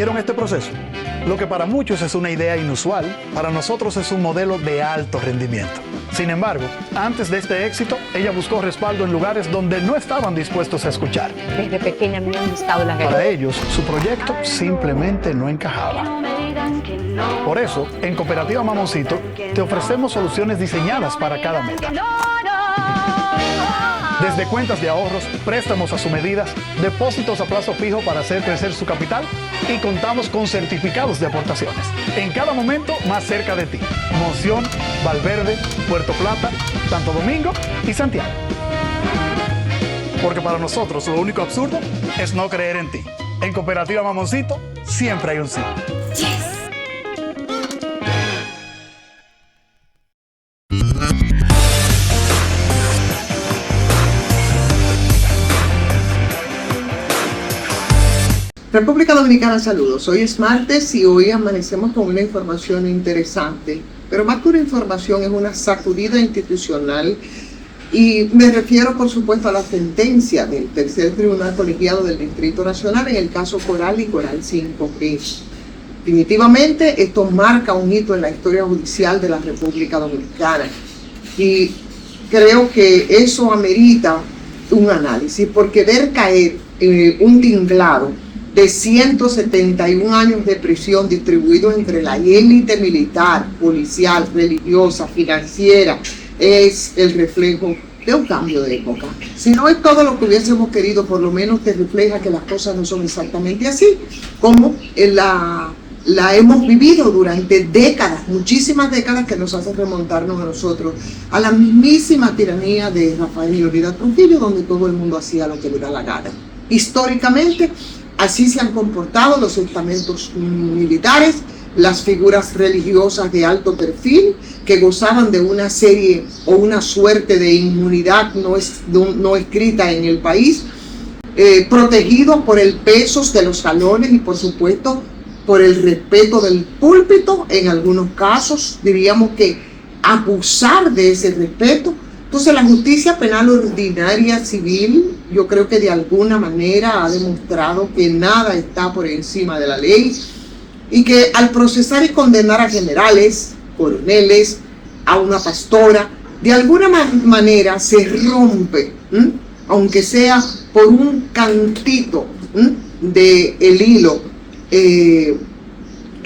¿Vieron este proceso? Lo que para muchos es una idea inusual, para nosotros es un modelo de alto rendimiento. Sin embargo, antes de este éxito, ella buscó respaldo en lugares donde no estaban dispuestos a escuchar. Desde pequeña me han gustado las guerras. Para ellos, su proyecto simplemente no encajaba. Por eso, en Cooperativa Mamoncito, te ofrecemos soluciones diseñadas para cada meta. Desde cuentas de ahorros, préstamos a su medida, depósitos a plazo fijo para hacer crecer su capital y contamos con certificados de aportaciones. En cada momento más cerca de ti. Monción, Valverde, Puerto Plata, Santo Domingo y Santiago. Porque para nosotros lo único absurdo es no creer en ti. En Cooperativa Mamoncito siempre hay un sí. República Dominicana, saludos. Hoy es martes y hoy amanecemos con una información interesante, pero más que una información es una sacudida institucional y me refiero por supuesto a la sentencia del tercer tribunal colegiado del Distrito Nacional en el caso Coral y Coral 5, que definitivamente esto marca un hito en la historia judicial de la República Dominicana y creo que eso amerita un análisis, porque ver caer un tinglado de 171 años de prisión distribuidos entre la élite militar, policial, religiosa, financiera, es el reflejo de un cambio de época. Si no es todo lo que hubiésemos querido, por lo menos te refleja que las cosas no son exactamente así, como la hemos vivido durante décadas, muchísimas décadas que nos hacen remontarnos a nosotros, a la mismísima tiranía de Rafael Leónidas Trujillo, donde todo el mundo hacía lo que le da la gana. Históricamente, así se han comportado los estamentos militares, las figuras religiosas de alto perfil que gozaban de una serie o una suerte de inmunidad no escrita en el país, protegidos por el peso de los salones y por supuesto por el respeto del púlpito. En algunos casos diríamos que abusar de ese respeto. Entonces la justicia penal ordinaria civil, yo creo que de alguna manera ha demostrado que nada está por encima de la ley y que al procesar y condenar a generales, coroneles, a una pastora, de alguna manera se rompe, aunque sea por un cantito del hilo,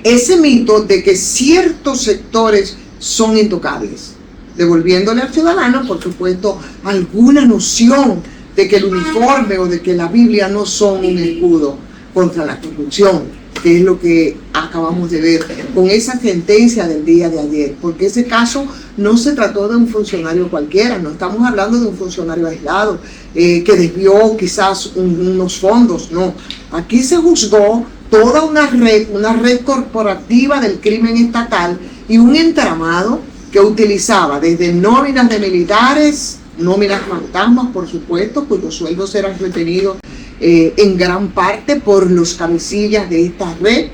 ese mito de que ciertos sectores son intocables, devolviéndole al ciudadano, por supuesto, alguna noción de que el uniforme o de que la Biblia no son un escudo contra la corrupción, que es lo que acabamos de ver con esa sentencia del día de ayer, porque ese caso no se trató de un funcionario cualquiera, no estamos hablando de un funcionario aislado que desvió quizás unos fondos, no, aquí se juzgó toda una red corporativa del crimen estatal y un entramado que utilizaba desde nóminas de militares, nóminas fantasmas por supuesto, cuyos sueldos eran retenidos en gran parte por los cabecillas de esta red,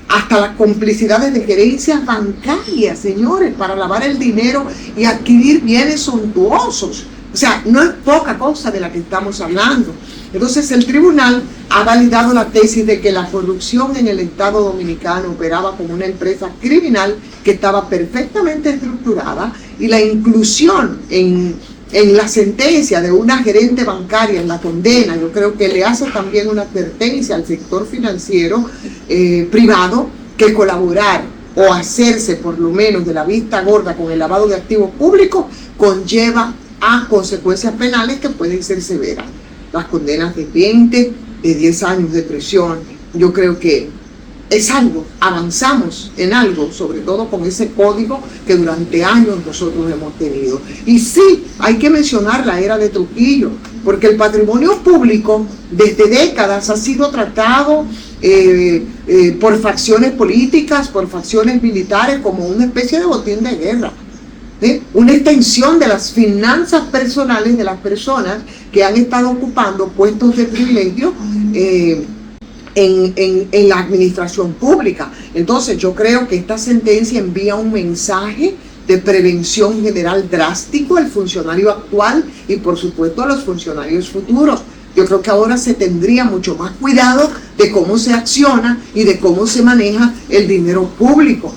hasta las complicidades de gerencias bancarias, señores, para lavar el dinero y adquirir bienes suntuosos. O sea, no es poca cosa de la que estamos hablando. Entonces el tribunal ha validado la tesis de que la corrupción en el Estado Dominicano operaba como una empresa criminal que estaba perfectamente estructurada, y la inclusión en la sentencia de una gerente bancaria en la condena, yo creo que le hace también una advertencia al sector financiero privado que colaborar o hacerse por lo menos de la vista gorda con el lavado de activos públicos conlleva a consecuencias penales que pueden ser severas. Las condenas de 20, de 10 años de prisión, yo creo que es algo, avanzamos en algo, sobre todo con ese código que durante años nosotros hemos tenido. Y sí, hay que mencionar la era de Trujillo, porque el patrimonio público desde décadas ha sido tratado por facciones políticas, por facciones militares, como una especie de botín de guerra. Una extensión de las finanzas personales de las personas que han estado ocupando puestos de privilegio en la administración pública. Entonces yo creo que esta sentencia envía un mensaje de prevención general drástico al funcionario actual y por supuesto a los funcionarios futuros. Yo creo que ahora se tendría mucho más cuidado de cómo se acciona y de cómo se maneja el dinero público.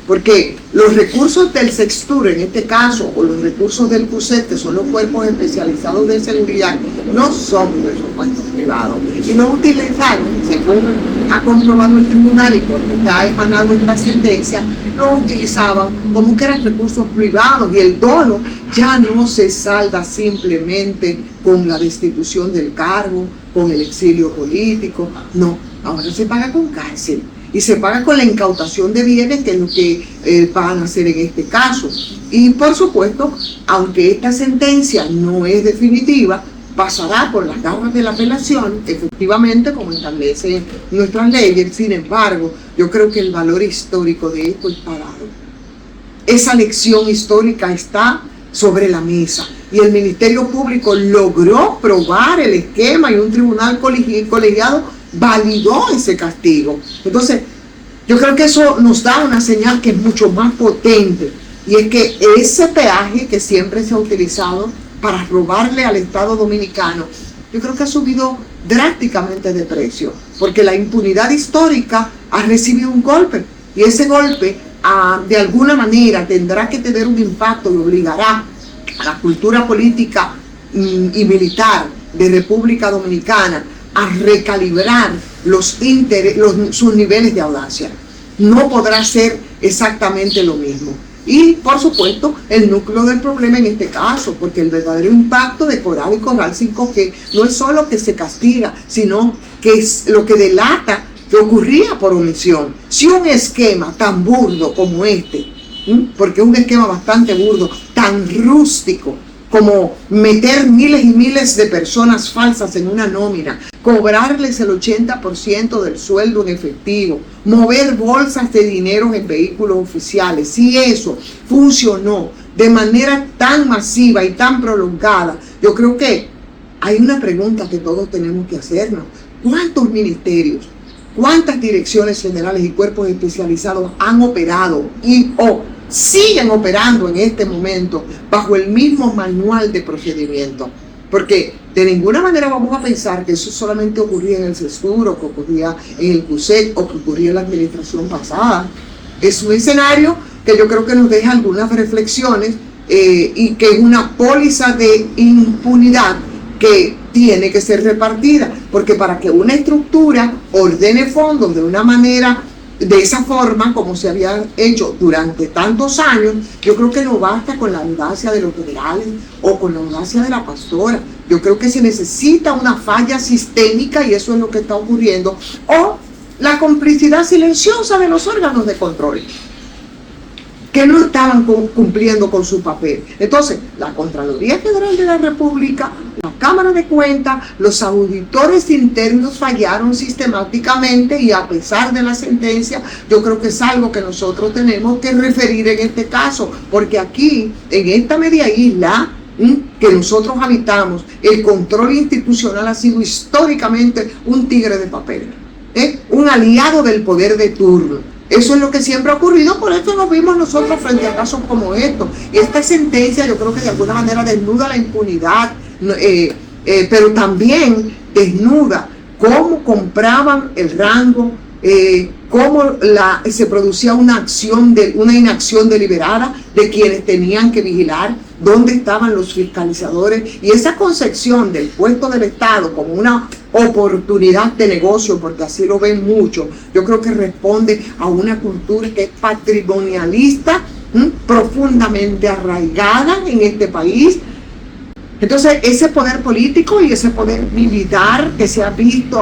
Porque los recursos del Sextur, en este caso, o los recursos del CUSET, que son los cuerpos especializados de seguridad, no son presupuestos privados. Y no utilizaron, según ha comprobado el tribunal y porque ha emanado esta sentencia, no utilizaban como que eran recursos privados, y el dolo ya no se salda simplemente con la destitución del cargo, con el exilio político, no, ahora se paga con cárcel. Y se paga con la incautación de bienes, que es lo que van a hacer en este caso. Y por supuesto, aunque esta sentencia no es definitiva, pasará por las garras de la apelación, efectivamente, como establecen nuestras leyes. Sin embargo, yo creo que el valor histórico de esto es parado. Esa lección histórica está sobre la mesa. Y el Ministerio Público logró probar el esquema, y un tribunal colegiado validó ese castigo. Entonces, yo creo que eso nos da una señal que es mucho más potente, y es que ese peaje que siempre se ha utilizado para robarle al Estado dominicano, yo creo que ha subido drásticamente de precio, porque la impunidad histórica ha recibido un golpe, y ese golpe de alguna manera tendrá que tener un impacto y obligará a la cultura política y militar de República Dominicana a recalibrar sus niveles de audacia. No podrá ser exactamente lo mismo. Y, por supuesto, el núcleo del problema en este caso, porque el verdadero impacto de Coral y Corral 5G no es solo que se castiga, sino que es lo que delata que ocurría por omisión. Si un esquema tan burdo como este, porque es un esquema bastante burdo, tan rústico, como meter miles y miles de personas falsas en una nómina, cobrarles el 80% del sueldo en efectivo, mover bolsas de dinero en vehículos oficiales, si eso funcionó de manera tan masiva y tan prolongada, yo creo que hay una pregunta que todos tenemos que hacernos. ¿Cuántos ministerios, cuántas direcciones generales y cuerpos especializados han operado o siguen operando en este momento bajo el mismo manual de procedimiento? Porque de ninguna manera vamos a pensar que eso solamente ocurría en el Sextur, o que ocurría en el CUSET, o que ocurría en la administración pasada. Es un escenario que yo creo que nos deja algunas reflexiones, y que es una póliza de impunidad que tiene que ser repartida, porque para que una estructura ordene fondos de una manera, de esa forma como se había hecho durante tantos años, yo creo que no basta con la audacia de los generales o con la audacia de la pastora. Yo creo que se necesita una falla sistémica, y eso es lo que está ocurriendo, o la complicidad silenciosa de los órganos de control, que no estaban cumpliendo con su papel. Entonces, la Contraloría General de la República, la Cámara de Cuentas, los auditores internos fallaron sistemáticamente, y a pesar de la sentencia, yo creo que es algo que nosotros tenemos que referir en este caso, porque aquí, en esta media isla que nosotros habitamos, el control institucional ha sido históricamente un tigre de papel, un aliado del poder de turno. Eso es lo que siempre ha ocurrido, por eso nos vimos nosotros frente a casos como estos. Y esta sentencia yo creo que de alguna manera desnuda la impunidad, pero también desnuda cómo compraban el rango, cómo se producía una inacción deliberada de quienes tenían que vigilar, dónde estaban los fiscalizadores, y esa concepción del puesto del Estado como una oportunidad de negocio, porque así lo ven muchos, yo creo que responde a una cultura que es patrimonialista, profundamente arraigada en este país. Entonces, ese poder político y ese poder militar que ha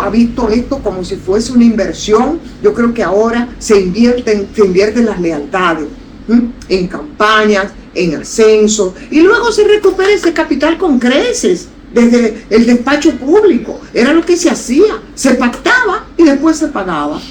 visto esto como si fuese una inversión, yo creo que ahora se invierten las lealtades en campañas, en ascenso, y luego se recupera ese capital con creces desde el despacho público. Era lo que se hacía, se pactaba y después se pagaba.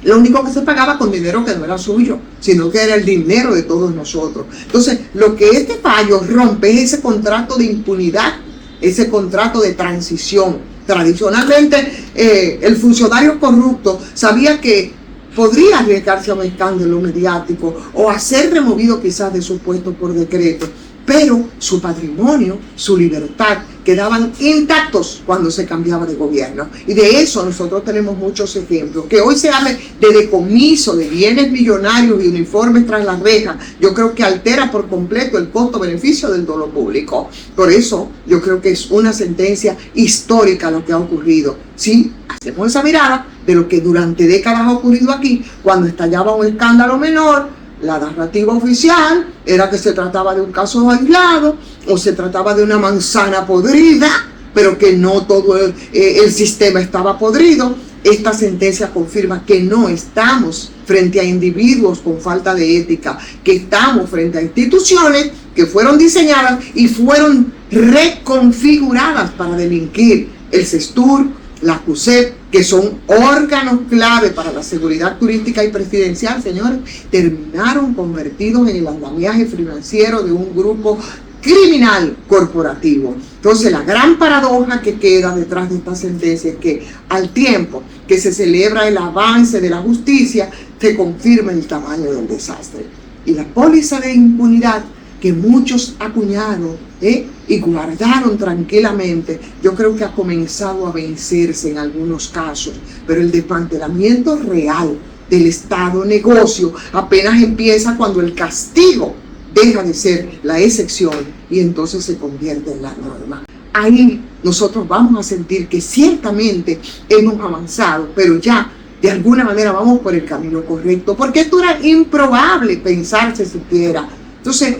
Lo único que se pagaba con dinero que no era suyo, sino que era el dinero de todos nosotros. Entonces, lo que este fallo rompe es ese contrato de impunidad, ese contrato de transición. Tradicionalmente, el funcionario corrupto sabía que podría arriesgarse a un escándalo mediático o a ser removido quizás de su puesto por decreto. pero su patrimonio, su libertad, quedaban intactos cuando se cambiaba de gobierno. Y de eso nosotros tenemos muchos ejemplos. Que hoy se hable de decomiso de bienes millonarios y uniformes tras las rejas, yo creo que altera por completo el costo-beneficio del dolo público. Por eso yo creo que es una sentencia histórica lo que ha ocurrido. Si hacemos esa mirada de lo que durante décadas ha ocurrido aquí, cuando estallaba un escándalo menor, la narrativa oficial era que se trataba de un caso aislado o se trataba de una manzana podrida, pero que no todo el sistema estaba podrido. Esta sentencia confirma que no estamos frente a individuos con falta de ética, que estamos frente a instituciones que fueron diseñadas y fueron reconfiguradas para delinquir. El CESTUR, la CUSEP, que son órganos clave para la seguridad turística y presidencial, señores, terminaron convertidos en el andamiaje financiero de un grupo criminal corporativo. Entonces, la gran paradoja que queda detrás de esta sentencia es que al tiempo que se celebra el avance de la justicia, se confirma el tamaño del desastre. Y la póliza de impunidad que muchos acuñaron y guardaron tranquilamente, yo creo que ha comenzado a vencerse en algunos casos, pero el desmantelamiento real del Estado negocio apenas empieza cuando el castigo deja de ser la excepción y entonces se convierte en la norma. Ahí nosotros vamos a sentir que ciertamente hemos avanzado, pero ya de alguna manera vamos por el camino correcto, porque esto era improbable pensarse siquiera. Entonces,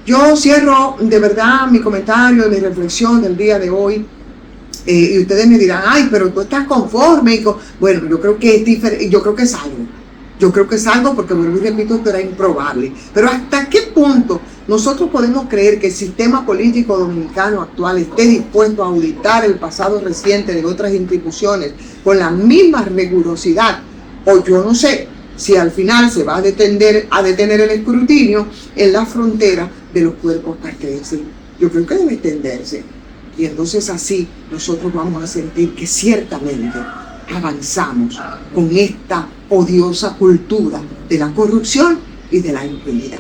yo cierro de verdad mi comentario, mi reflexión del día de hoy, y ustedes me dirán, ay, pero tú estás conforme. Bueno, yo creo que es diferente, yo creo que es algo. Yo creo que es algo porque, vuelvo y repito, esto era improbable. Pero ¿hasta qué punto nosotros podemos creer que el sistema político dominicano actual esté dispuesto a auditar el pasado reciente de otras instituciones con la misma rigurosidad? O yo no sé si al final se va a detener el escrutinio en la frontera de los cuerpos castrenses. Yo creo que debe extenderse. Y entonces así nosotros vamos a sentir que ciertamente avanzamos con esta odiosa cultura de la corrupción y de la impunidad.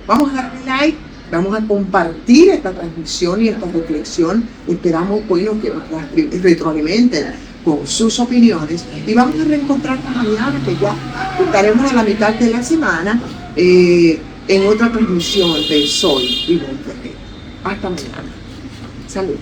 Vamos a darle like, vamos a compartir esta transmisión y esta reflexión. Esperamos bueno, que nos retroalimenten con sus opiniones y vamos a reencontrarnos mañana, que ya estaremos a la mitad de la semana en otra transmisión de Soy y Monterrey. Hasta mañana. Salud.